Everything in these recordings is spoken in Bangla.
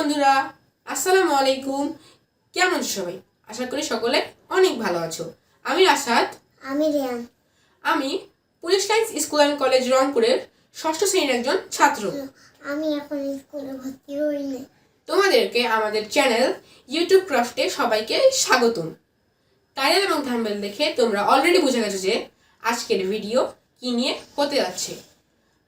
বন্ধুরা, আসসালামু আলাইকুম। কেমন সবাই? আশা করি সকলে অনেক ভালো আছো। আমি আসাদ। আমি রিয়ান। আমি police lines school and college রংপুরের ষষ্ঠ শ্রেণীর একজন ছাত্র। আমি এখন স্কুলে ভর্তি হইনি। তোমাদেরকে আমাদের চ্যানেল ইউটিউব ক্রাফটে সবাইকে স্বাগতম। টাইটেল এবং থাম্বনেল দেখে তোমরা অলরেডি বুঝে গেছো যে আজকের ভিডিও কি নিয়ে হতে যাচ্ছে।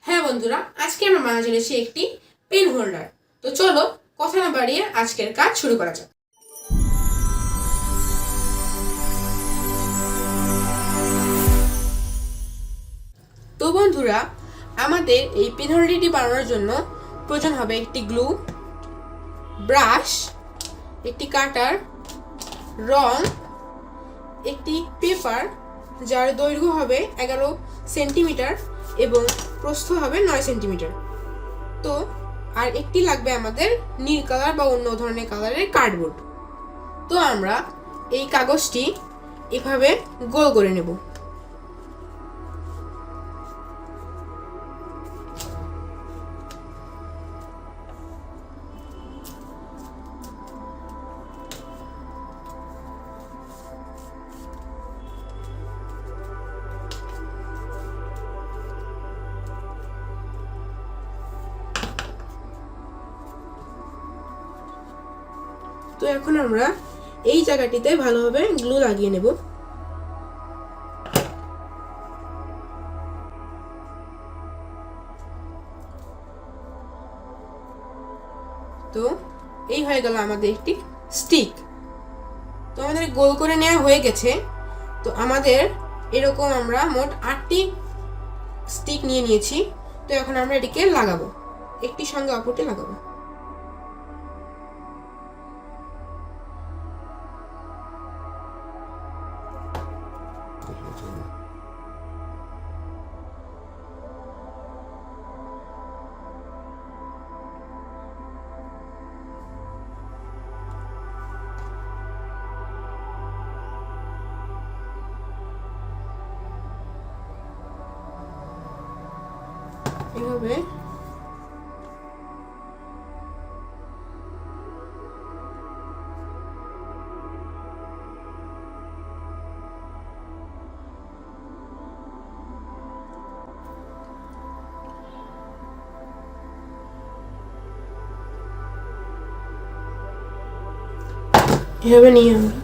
হ্যাঁ বন্ধুরা, আজকে আমরা বানাতে চলেছি একটি পেন হোল্ডার। তো চলো কথা না বাড়িয়ে আজকের কাজ শুরু করা যাক। তো বন্ধুরা, আমাদের এই পেন হোল্ডারটি বানানোর জন্য প্রয়োজন হবে একটি গ্লু, ব্রাশ, একটি কাটার, রং, একটি পেপার যার দৈর্ঘ্য হবে 11 সেন্টিমিটার এবং প্রস্থ হবে 9 সেন্টিমিটার। তো আর একটি লাগবে আমাদের নীল কালার বা অন্য ধরনের কালারের কার্ডবোর্ড। তো আমরা এই কাগজটি এভাবে গোল করে নেব। তো এখন আমরা এই জায়গাটিতে ভালোভাবে গ্লু লাগিয়ে নেব। তো এই হয়ে গেল আমাদের একটি স্টিক। তো আমাদের গোল করে নেওয়া হয়ে গেছে। তো আমাদের এরকম আমরা মোট 8টি স্টিক নিয়ে নিয়েছি। তো এখন আমরা এটিকে লাগাবো, একটি সঙ্গে অপরটি লাগাবো। এভাবে নিয়ে আমরা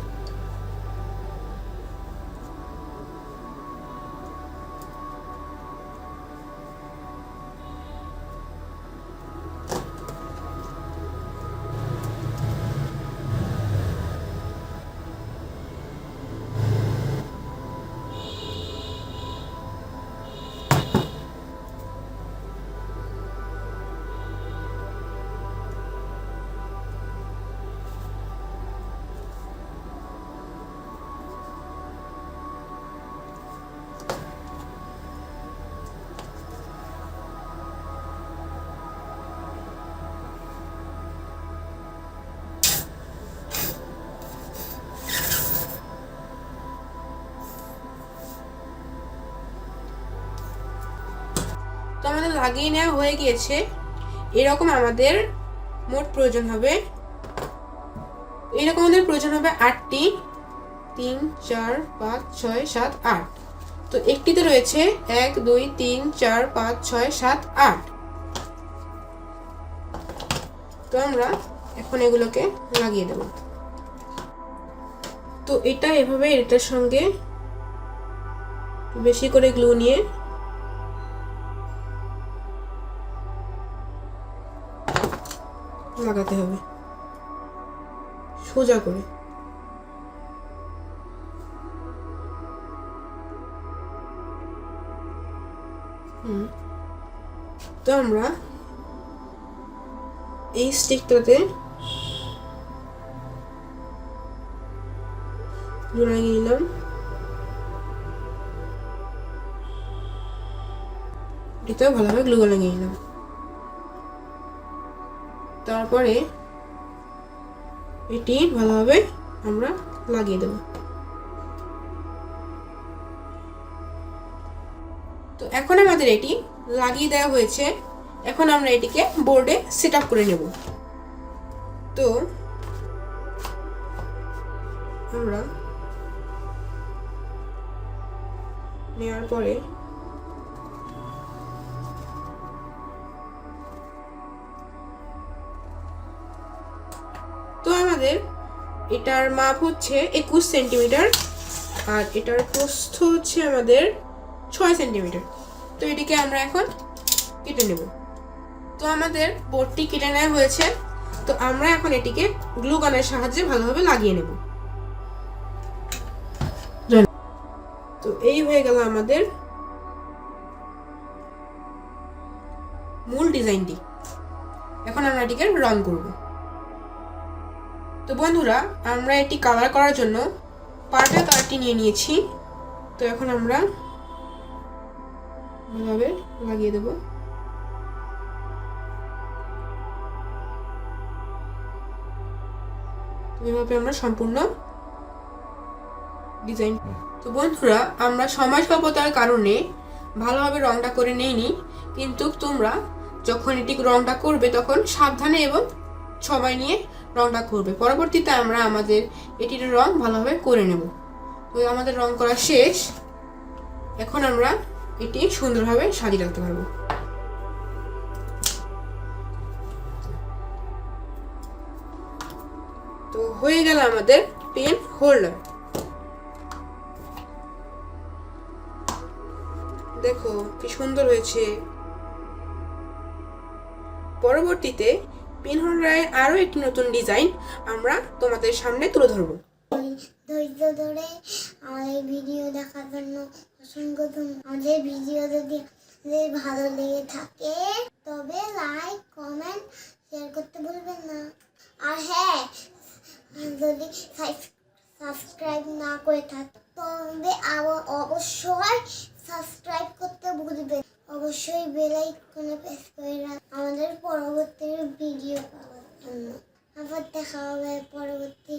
আমাদের লাগিয়ে নেওয়া হয়ে গিয়েছে। এরকম আমাদের মোট প্রয়োজন হবে, এরকম আমাদের প্রয়োজন হবে 8টি। 3 4 5 6 7 8। তো একটিতে রয়েছে 1 2 3 4 5 6 7 8। তো আমরা এখন এগুলোকে লাগিয়ে দেব। তো এটা এভাবে এটার সঙ্গে বেশি করে গ্লু নিয়ে লাগাতে হবে সোজা করে। তো আমরা এই স্টিকটাতে গ্লু লাগিয়ে নিলাম। এটাও ভালোভাবে গ্লু লাগিয়ে নিলাম। তারপরে এটি ভালোভাবে আমরা লাগিয়ে দেব। তো এখন আমাদের এটি লাগিয়ে দেওয়া হয়েছে। এখন আমরা এটিকে বোর্ডে সেট আপ করে নেব। তো আমরা নেওয়ার পরে তো আমাদের এটার মাপ হচ্ছে 21 সেন্টিমিটার আর এটার প্রস্থ হচ্ছে আমাদের 6 সেন্টিমিটার। তো এটিকে আমরা এখন কেটে নেব। তো আমাদের বোর্ডটি কেটে নেওয়া হয়েছে। তো আমরা এখন এটিকে গ্লু গানের সাহায্যে ভালোভাবে লাগিয়ে নেব। তো এই হয়ে গেল আমাদের মূল ডিজাইনটি। এখন আমরা এটিকে রং করব। তো বন্ধুরা, আমরা এটি কালার করার জন্য পার্পল কালারটি নিয়ে নিয়েছি। তো এখন আমরা ভালোভাবে লাগিয়ে দেব। এভাবে আমরা সম্পূর্ণ ডিজাইন। তো বন্ধুরা, আমরা সময় স্বল্পতার কারণে ভালোভাবে রংটা করে নেইনি, কিন্তু তোমরা যখন এটি রংটা করবে তখন সাবধানে এবং সময় নিয়ে রংটা করবে। পরবর্তীতে আমরা আমাদের এটির রং ভালোভাবে করে নেব। তো আমাদের রং করা শেষ। এখন আমরা এটি সুন্দরভাবে সাজিয়ে রাখতে পারবো। তো হয়ে গেল আমাদের পেন হোল্ডার। দেখো কি সুন্দর হয়েছে। পরবর্তীতে পেন হোল্ডারের আরো একটি নতুন ডিজাইন আমরা তোমাদের সামনে তুলে ধরবো। ধৈর্য ধরে আমাদের ভিডিও দেখার জন্য অসংখ্য ধন্যবাদ। আমাদের ভিডিও যদি ভালো লেগে থাকে তবে লাইক, কমেন্ট, শেয়ার করতে ভুলবেন না। আর হ্যাঁ, যদি সাবস্ক্রাইব না করে থাকে তবে অবশ্যই সাবস্ক্রাইব করতে ভুলবেন। অবশ্যই বেল আইকনে প্রেস করে রাখবেন আমাদের পরবর্তী ভিডিও পাওয়ার জন্য। আবার দেখা হবে পরবর্তী